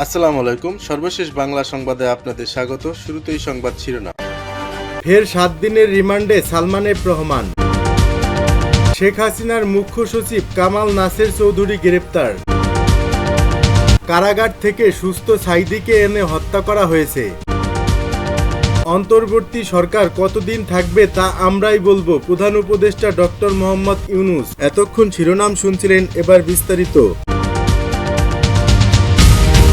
আসসালামু আলাইকুম। সর্বশেষ বাংলা সংবাদে আপনাদের স্বাগত। শুরুতেই সংবাদ শিরোনাম। ফের 7 দিনের রিমান্ডে সালমান এফ রহমান। শেখ হাসিনার মুখ্য সচিব কামাল নাসের চৌধুরী গ্রেপ্তার। কারাগার থেকে সুস্থ সাইদিকে এনে হত্যা করা হয়েছে। অন্তর্বর্তী সরকার কতদিন থাকবে তা আমরাই বলবো, প্রধান উপদেষ্টা ডক্টর মোহাম্মদ ইউনূস। এতক্ষণ শিরোনাম শুনছিলেন, এবার বিস্তারিত।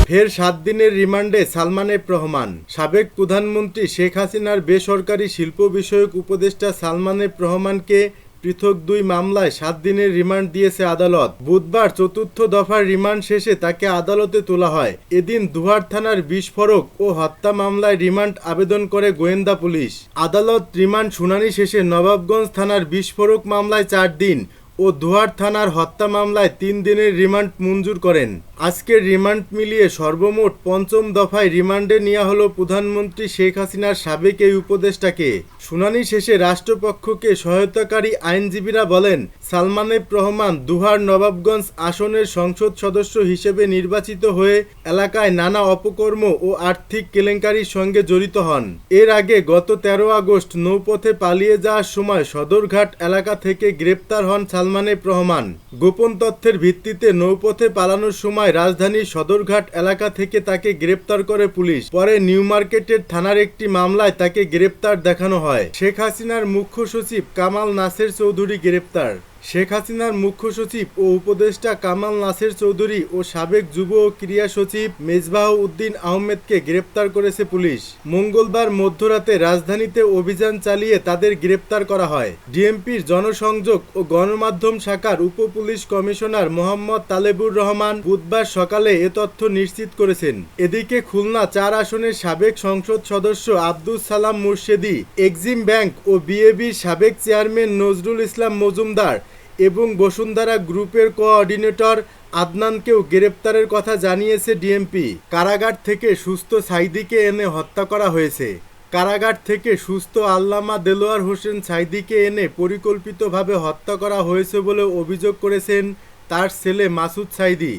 ফের 7 দিনের রিমান্ডে সালমান এফ রহমান। সাবেক প্রধানমন্ত্রী শেখ হাসিনার বেসরকারি শিল্প বিষয়ক উপদেষ্টা সালমান এফ রহমানকে পৃথক 2 মামলায় 7 দিনের রিমান্ড দিয়েছে আদালত। বুধবার 4র্থ দফার রিমান্ড শেষে তাকে আদালতে তোলা হয়। এদিন দুহার থানার বিস্ফোরক ও হত্যা মামলায় রিমান্ড আবেদন করে গোয়েন্দা পুলিশ। আদালত রিমান্ড শুনানি শেষে নবাবগঞ্জ থানার বিস্ফোরক মামলায় 4 দিন ও দুহার থানার হত্যা মামলায় 3 দিনের রিমান্ড মঞ্জুর করেন। আজকের রিমান্ড মিলিয়ে সর্বমোট 5ম দফায় রিমান্ডে নেওয়া হলো প্রধানমন্ত্রী শেখ হাসিনার সাবেক এই উপদেষ্টাকে। শুনানি শেষে রাষ্ট্রপক্ষকে সহায়তাকারী আইনজীবীরা বলেন, সালমান এফ রহমান দুহার নবাবগঞ্জ আসনের সংসদ সদস্য হিসেবে নির্বাচিত হয়ে এলাকায় নানা অপকর্ম ও আর্থিক কেলেঙ্কারির সঙ্গে জড়িত হন। এর আগে গত 13 আগস্ট নৌপথে পালিয়ে যাওয়ার সময় সদরঘাট এলাকা থেকে গ্রেপ্তার হন সালমান এফ রহমান। গোপন তথ্যের ভিত্তিতে নৌপথে পালানোর সময় রাজধানীর সদরঘাট এলাকা থেকে তাকে গ্রেপ্তার করে পুলিশ। পরে নিউ মার্কেটের থানার একটি মামলায় তাকে গ্রেপ্তার দেখানো হয়। শেখ হাসিনার মুখ্য সচিব কামাল নাসের চৌধুরী গ্রেপ্তার। শেখ হাসিনার মুখ্য সচিব ও উপদেষ্টা কামাল নাসের চৌধুরী ও সাবেক যুব ও ক্রীড়া সচিব মেজবাহ উদ্দিন আহমেদকে গ্রেপ্তার করেছে পুলিশ। মঙ্গলবার মধ্যরাতে রাজধানীতে অভিযান চালিয়ে তাদের গ্রেপ্তার করা হয়। ডিএমপির জনসংযোগ ও গণমাধ্যম শাখার উপ পুলিশ কমিশনার মোহাম্মদ তালেবুর রহমান বুধবার সকালে এ তথ্য নিশ্চিত করেছেন। এদিকে খুলনা 4 আসনের সাবেক সংসদ সদস্য আব্দুস সালাম মুর্শেদি, এক্সিম ব্যাংক ও বিএবির সাবেক চেয়ারম্যান নজরুল ইসলাম মজুমদার এবং বসুন্ধরা গ্রুপের কোঅর্ডিনেটর আদনানকেও গ্রেপ্তারের কথা জানিয়েছে ডিএমপি। কারাগার থেকে সুস্থ সাইদিকে এনে হত্যা করা হয়েছে। কারাগার থেকে সুস্থ আল্লামা দেলোয়ার হোসেন সাইদিকে এনে পরিকল্পিতভাবে হত্যা করা হয়েছে বলে অভিযোগ করেছেন তার ছেলে মাসুদ সাইদি।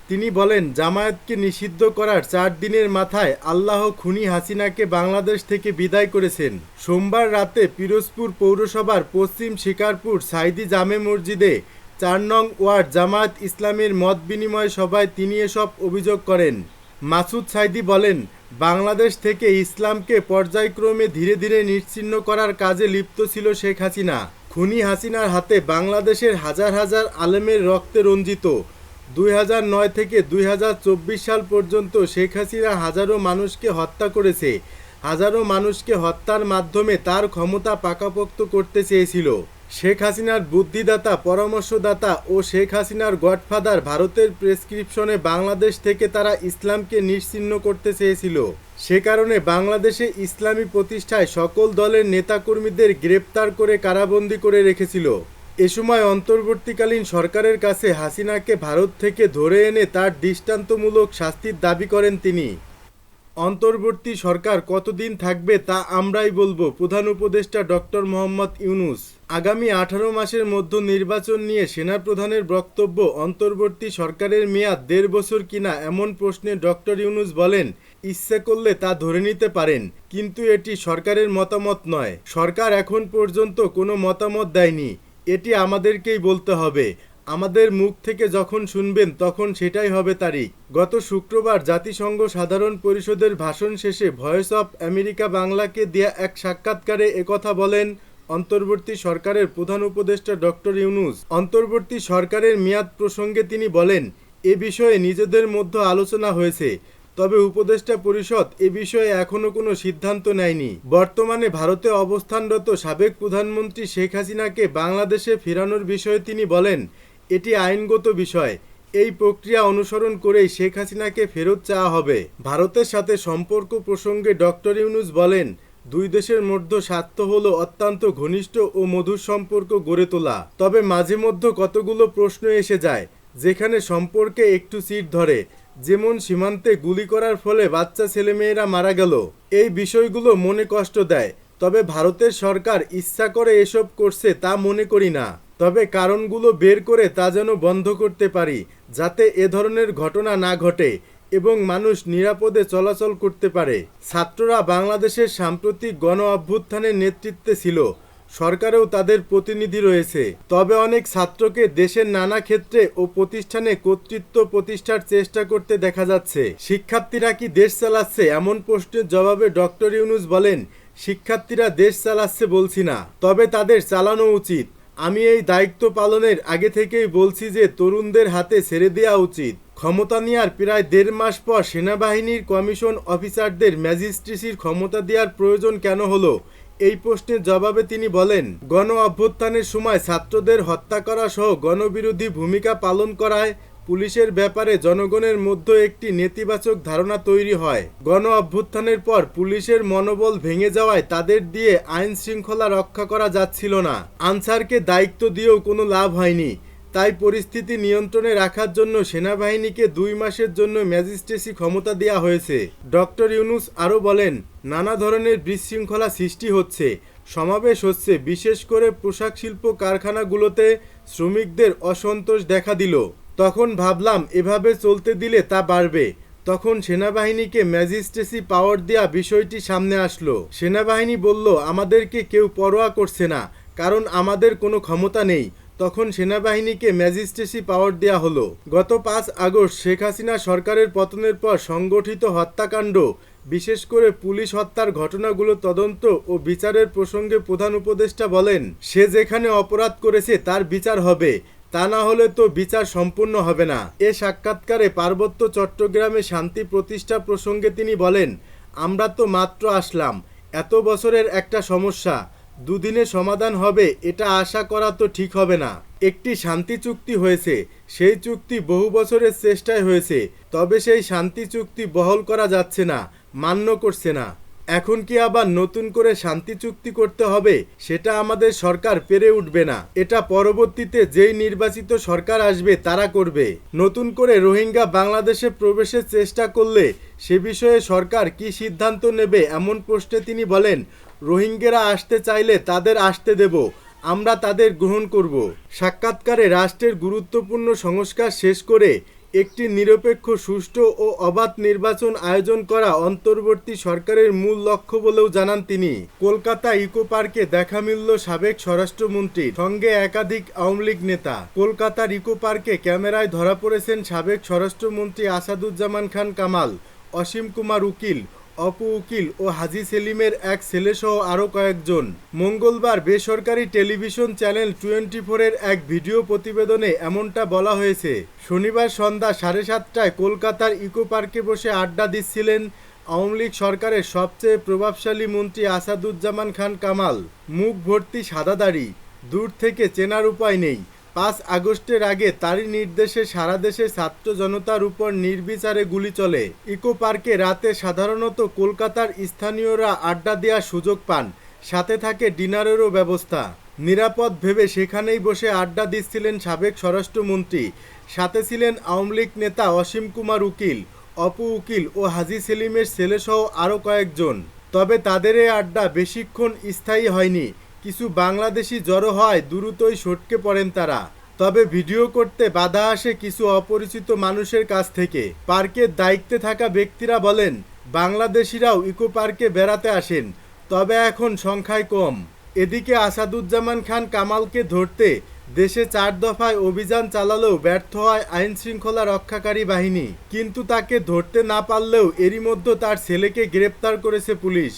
তিনি বলেন, জামায়াতকে নিষিদ্ধ করার 4 দিনের মাথায় আল্লাহ খুনি হাসিনাকে বাংলাদেশ থেকে বিদায় করেছেন। সোমবার রাতে পিরোজপুর পৌরসভার পশ্চিম শিকারপুর সাইদি জামে মসজিদে 4 নং ওয়ার্ড জামায়াত ইসলামের মত বিনিময় সভায় তিনি এসব অভিযোগ করেন। মাসুদ সাইদি বলেন, বাংলাদেশ থেকে ইসলামকে পর্যায়ক্রমে ধীরে ধীরে নিশ্চিহ্ন করার কাজে লিপ্ত ছিল শেখ হাসিনা। খুনি হাসিনার হাতে বাংলাদেশের হাজার হাজার আলেমের রক্তে রঞ্জিত। 2009 থেকে 2024 সাল পর্যন্ত শেখ হাসিনা হাজারো মানুষকে হত্যা করেছে। হাজারো মানুষকে হত্যার মাধ্যমে তার ক্ষমতা পাকাপোক্ত করতে চেয়েছিল। শেখ হাসিনার বুদ্ধিদাতা, পরামর্শদাতা ও শেখ হাসিনার গডফাদার ভারতের প্রেসক্রিপশনে বাংলাদেশ থেকে তারা ইসলামকে নিশ্চিহ্ন করতে চেয়েছিল। সে কারণে বাংলাদেশে ইসলামী প্রতিষ্ঠায় সকল দলের নেতাকর্মীদের গ্রেপ্তার করে কারাবন্দী করে রেখেছিল। এ সময় অন্তর্বর্তীকালীন সরকারের কাছে হাসিনাকে ভারত থেকে ধরে এনে তার দৃষ্টান্তমূলক শাস্তির দাবি করেন তিনি। অন্তর্বর্তী সরকার কতদিন থাকবে তা আমরাই বলবো, প্রধান উপদেষ্টা ডক্টর মোহাম্মদ ইউনূস। আগামী 18 মাসের মধ্যে নির্বাচন নিয়ে সেনাপ্রধানের বক্তব্য। অন্তর্বর্তী সরকারের মেয়াদ 1.5 বছর কিনা এমন প্রশ্নে ডক্টর ইউনূস বলেন, ইচ্ছে করলে তা ধরে নিতে পারেন, কিন্তু এটি সরকারের মতামত নয়। সরকার এখন পর্যন্ত কোনো মতামত দেয়নি, এটি আমাদেরকেই বলতে হবে। আমাদের মুখ থেকে যখন শুনবেন তখন সেটাই হবে তারিখ। গত শুক্রবার জাতিসংঘ সাধারণ পরিষদের ভাষণ শেষে ভয়েস অব আমেরিকা বাংলাকে দেয়া এক সাক্ষাৎকারে একথা বলেন অন্তর্বর্তী সরকারের প্রধান উপদেষ্টা ডক্টর ইউনূস। অন্তর্বর্তী সরকারের মেয়াদ প্রসঙ্গে তিনি বলেন, এ বিষয়ে নিজেদের মধ্যে আলোচনা হয়েছে, তবে উপদেষ্টা পরিষদ এ বিষয়ে এখনো কোনো সিদ্ধান্ত নেয়নি। বর্তমানে ভারতে অবস্থানরত সাবেক প্রধানমন্ত্রী শেখ হাসিনাকে বাংলাদেশে ফেরানোর বিষয়ে তিনি বলেন, এটি আইনগত বিষয়। এই প্রক্রিয়া অনুসরণ করেই শেখ হাসিনাকে ফেরত চাওয়া হবে। ভারতের সাথে সম্পর্ক প্রসঙ্গে ডক্টর ইউনূস বলেন, 2 দেশের মধ্যে স্বার্থ হলো অত্যন্ত ঘনিষ্ঠ ও মধুর সম্পর্ক গড়ে তোলা। তবে মাঝে মধ্যে কতগুলো প্রশ্ন এসে যায় যেখানে সম্পর্কে একটু চিড় ধরে, যেমন সীমান্তে গুলি করার ফলে বাচ্চা ছেলেমেয়েরা মারা গেল। এই বিষয়গুলো মনে কষ্ট দেয়, তবে ভারতের সরকার ইচ্ছা করে এসব করছে তা মনে করি না। তবে কারণগুলো বের করে তা যেন বন্ধ করতে পারি, যাতে এ ধরনের ঘটনা না ঘটে এবং মানুষ নিরাপদে চলাচল করতে পারে। ছাত্ররা বাংলাদেশের সাম্প্রতিক গণ অভ্যুত্থানের নেতৃত্বে ছিল, সরকারেও তাদের প্রতিনিধি রয়েছে। তবে অনেক ছাত্রকে দেশের নানা ক্ষেত্রে ও প্রতিষ্ঠানে কর্তৃত্ব প্রতিষ্ঠার চেষ্টা করতে দেখা যাচ্ছে। শিক্ষার্থীরা কি দেশ চালাচ্ছে, এমন প্রশ্নের জবাবে ডক্টর ইউনূস বলেন, শিক্ষার্থীরা দেশ চালাচ্ছে বলছি না, তবে তাদের চালানো উচিত। আমি এই দায়িত্ব পালনের আগে থেকেই বলছি যে তরুণদের হাতে ছেড়ে দেওয়া উচিত। ক্ষমতা নেওয়ার প্রায় 1.5 মাস পর সেনাবাহিনীর কমিশন অফিসারদের ম্যাজিস্ট্রেসির ক্ষমতা দেওয়ার প্রয়োজন কেন হলো, এই প্রশ্নের জবাবে তিনি বলেন, গণ অভ্যুত্থানের সময় ছাত্রদের হত্যা করা সহ গণবিরোধী ভূমিকা পালন করায় পুলিশের ব্যাপারে জনগণের মধ্যে একটি নেতিবাচক ধারণা তৈরি হয়। গণ অভ্যুত্থানের পর পুলিশের মনোবল ভেঙে যাওয়ায় তাদের দিয়ে আইন শৃঙ্খলা রক্ষা করা যাচ্ছিল না। আনসারকে দায়িত্ব দিয়েও কোনো লাভ হয়নি। তাই পরিস্থিতি নিয়ন্ত্রণে রাখার জন্য সেনাবাহিনীকে 2 মাসের জন্য ম্যাজিস্ট্রেসি ক্ষমতা দেওয়া হয়েছে। ডক্টর ইউনূস আরও বলেন, নানা ধরনের বিশৃঙ্খলা সৃষ্টি হচ্ছে, সমাবেশ হচ্ছে, বিশেষ করে পোশাক শিল্প কারখানাগুলোতে শ্রমিকদের অসন্তোষ দেখা দিল। তখন ভাবলাম এভাবে চলতে দিলে তা বাড়বে। তখন সেনাবাহিনীকে ম্যাজিস্ট্রেসি পাওয়ার দেওয়া বিষয়টি সামনে আসলো। সেনাবাহিনী বলল আমাদেরকে কেউ পরোয়া করছে না, কারণ আমাদের কোনো ক্ষমতা নেই। তখন সেনাবাহিনীকে ম্যাজিস্ট্রেসি পাওয়ার দেওয়া হলো। গত 5 আগস্ট শেখ হাসিনা সরকারের পতনের পর সংগঠিত হত্যাকাণ্ড, বিশেষ করে পুলিশ হত্যার ঘটনাগুলো তদন্ত ও বিচারের প্রসঙ্গে প্রধান উপদেষ্টা বলেন, সে যেখানে অপরাধ করেছে তার বিচার হবে, তা না হলে তো বিচার সম্পূর্ণ হবে না। এ সাক্ষাৎকারে পার্বত্য চট্টগ্রামে শান্তি প্রতিষ্ঠা প্রসঙ্গে তিনি বলেন, আমরা তো মাত্র আসলাম, এত বছরের একটা সমস্যা 2 দিনে সমাধান হবে এটা আশা করা তো ঠিক হবে না। একটি শান্তি চুক্তি হয়েছে, সেই চুক্তি বহু বছরের চেষ্টায় হয়েছে, তবে সেই শান্তি চুক্তি বহাল করা যাচ্ছে না, মান্য করছে না। এখন কি আবার নতুন করে শান্তি চুক্তি করতে হবে, সেটা আমাদের সরকার পেরে উঠবে না। এটা পরবর্তীতে যেই নির্বাচিত সরকার আসবে তারা করবে। নতুন করে রোহিঙ্গা বাংলাদেশে প্রবেশের চেষ্টা করলে সে বিষয়ে সরকার কি সিদ্ধান্ত নেবে, এমন প্রশ্নে তিনি বলেন, রোহিঙ্গারা আসতে চাইলে তাদের আসতে দেব, আমরা তাদের গ্রহণ করব। সাক্ষাৎকারে রাষ্ট্রের গুরুত্বপূর্ণ সংস্কার শেষ করে একটি নিরপেক্ষ, সুষ্ঠু ও অবাধ নির্বাচন আয়োজন করা অন্তর্বর্তী সরকারের মূল লক্ষ্য বলেও জানান তিনি। কলকাতা ইকো পার্কে দেখা মিলল সাবেক স্বরাষ্ট্রমন্ত্রীর সঙ্গে একাধিক আওয়ামী লীগ নেতা। কলকাতার ইকো পার্কে ক্যামেরায় ধরা পড়েছেন সাবেক স্বরাষ্ট্রমন্ত্রী আসাদুজ্জামান খান কামাল, অসীম কুমার উকিল, অপু উকিল ও হাজী সেলিমের এক ছেলেসহ আরও কয়েকজন। মঙ্গলবার বেসরকারি টেলিভিশন চ্যানেল 24-এর এক ভিডিও প্রতিবেদনে এমনটা বলা হয়েছে। শনিবার সন্ধ্যা 7:30টায় কলকাতার ইকো পার্কে বসে আড্ডা দিচ্ছিলেন আওয়ামী লীগ সরকারের সবচেয়ে প্রভাবশালী মন্ত্রী আসাদুজ্জামান খান কামাল। মুখ ভর্তি সাদা দাড়ি, দূর থেকে চেনার উপায় নেই। 5 আগস্টের আগে তারই নির্দেশে সারা দেশে ছাত্র জনতার উপর নির্বিচারে গুলি চলে। ইকো পার্কে রাতে সাধারণত কলকাতার স্থানীয়রা আড্ডা দেওয়ার সুযোগ পান, সাথে থাকে ডিনারেরও ব্যবস্থা। নিরাপদ ভেবে সেখানেই বসে আড্ডা দিচ্ছিলেন সাবেক স্বরাষ্ট্রমন্ত্রী, সাথে ছিলেন আওয়ামী লীগ নেতা অসীম কুমার উকিল, অপু উকিল ও হাজী সেলিমের ছেলেসহ আরও কয়েকজন। তবে তাদের এই আড্ডা বেশিক্ষণ স্থায়ী হয়নি। কিছু বাংলাদেশি জড়ো হয়, দ্রুতই সটকে পড়েন তারা। তবে ভিডিও করতে বাধা আসে কিছু অপরিচিত মানুষের কাছ থেকে। পার্কের দায়িত্বে থাকা ব্যক্তিরা বলেন, বাংলাদেশিরাও ইকো পার্কে বেড়াতে আসেন, তবে এখন সংখ্যায় কম। এদিকে আসাদুজ্জামান খান কামালকে ধরতে দেশে 4 দফায় অভিযান চালালেও ব্যর্থ হয় আইন শৃঙ্খলা রক্ষাকারী বাহিনী। কিন্তু তাকে ধরতে না পারলেও এরই মধ্যে তার ছেলেকে গ্রেপ্তার করেছে পুলিশ।